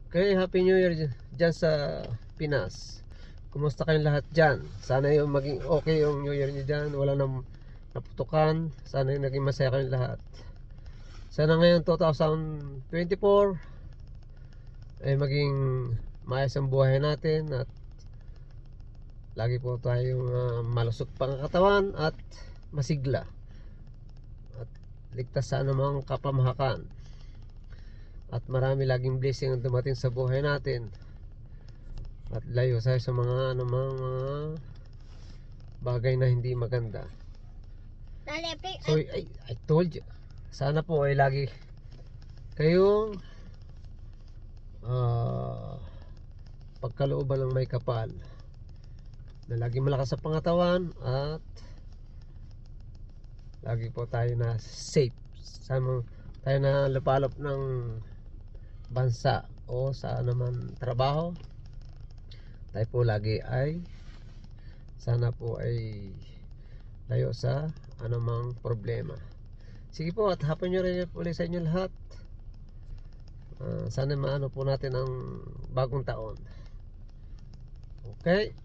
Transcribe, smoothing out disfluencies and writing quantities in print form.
Okay, Happy New Year dyan sa Pinas. Kumusta kayong lahat dyan? Sana yung maging okay yung New Year nyo dyan. Wala nang naputukan. Sana yung naging masaya kayong lahat. Sana ngayon 2024 ay maging maayos ang buhay natin at lagi po tayong malusog pang katawan at masigla at ligtas sa anumang kapamahakan. At marami laging blessing ang dumating sa buhay natin at layo tayo sa mga mga bagay na hindi maganda. So I told you, sana po ay lagi kayong pagkalooban ng may kapal, na lagi malakas sa pangatawan at lagi po tayo na safe. Sana tayo na lapalop ng bansa o sa naman trabaho, tayo po lagi ay sana po ay layo sa anumang problema. Sige po, at hapon nyo rin ulit sa inyo lahat. Sana maano po natin ang bagong taon. Okay.